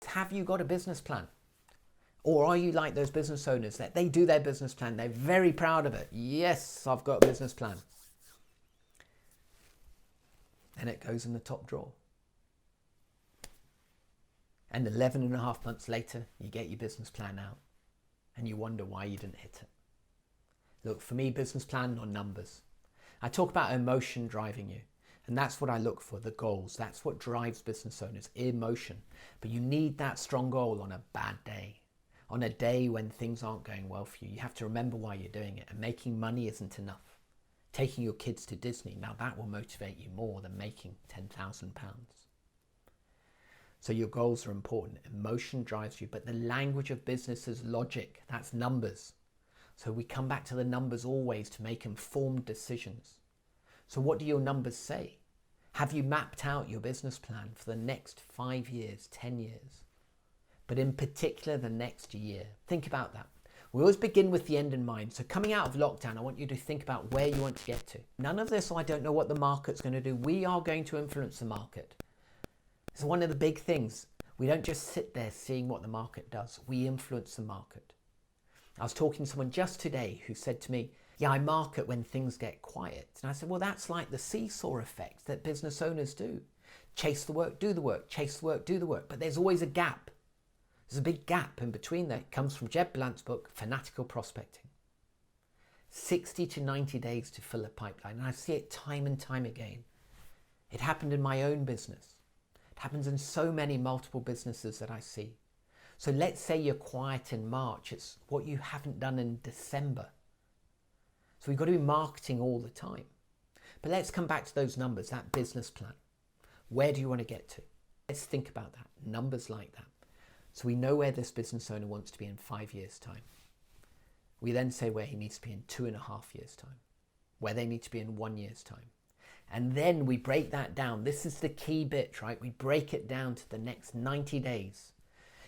Have you got a business plan? Or are you like those business owners that they do their business plan, they're very proud of it. Yes, I've got a business plan. And it goes in the top drawer. And 11 and a half months later, you get your business plan out and you wonder why you didn't hit it. Look, for me, business plan or numbers. I talk about emotion driving you. And that's what I look for, the goals. That's what drives business owners, emotion. But you need that strong goal on a bad day. On a day when things aren't going well for you. You have to remember why you're doing it. And making money isn't enough. Taking your kids to Disney, now that will motivate you more than making £10,000. So your goals are important. Emotion drives you. But the language of business is logic. That's numbers. So we come back to the numbers always to make informed decisions. So what do your numbers say? Have you mapped out your business plan for the next 5 years, 10 years? But in particular, the next year. Think about that. We always begin with the end in mind. So coming out of lockdown, I want you to think about where you want to get to. None of this, I don't know what the market's going to do. We are going to influence the market. It's one of the big things. We don't just sit there seeing what the market does. We influence the market. I was talking to someone just today who said to me, yeah, I market when things get quiet. And I said, well, that's like the seesaw effect that business owners do. Chase the work, do the work, chase the work, do the work. But there's always a gap. There's a big gap in between there. It comes from Jeb Blount's book, Fanatical Prospecting. 60 to 90 days to fill a pipeline. And I see it time and time again. It happened in my own business. It happens in so many multiple businesses that I see. So let's say you're quiet in March. It's what you haven't done in December. So we've got to be marketing all the time. But let's come back to those numbers, that business plan. Where do you want to get to? Let's think about that, numbers like that. So we know where this business owner wants to be in 5 years' time. We then say where he needs to be in 2.5 years' time, where they need to be in 1 year's time. And then we break that down. This is the key bit, right? We break it down to the next 90 days.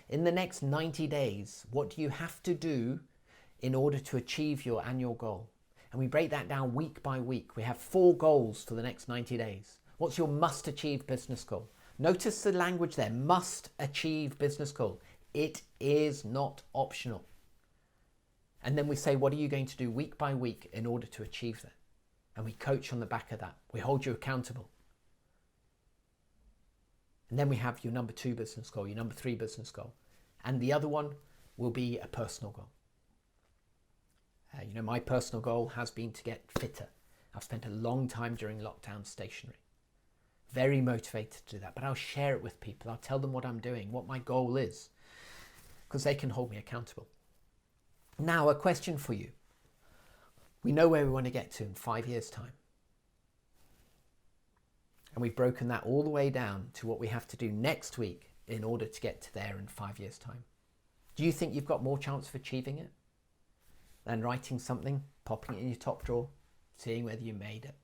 In the next 90 days, what do you have to do in order to achieve your annual goal? And we break that down week by week. We have 4 goals for the next 90 days. What's your must-achieve business goal? Notice the language there, must-achieve business goal. It is not optional. And then we say, what are you going to do week by week in order to achieve that? And we coach on the back of that. We hold you accountable. And then we have your number 2 business goal, your number 3 business goal. And the other one will be a personal goal. My personal goal has been to get fitter. I've spent a long time during lockdown stationary. Very motivated to do that, but I'll share it with people. I'll tell them what I'm doing, what my goal is, because they can hold me accountable. Now, a question for you. We know where we want to get to in 5 years' time. And we've broken that all the way down to what we have to do next week in order to get to there in 5 years' time. Do you think you've got more chance of achieving it than writing something, popping it in your top drawer, seeing whether you made it?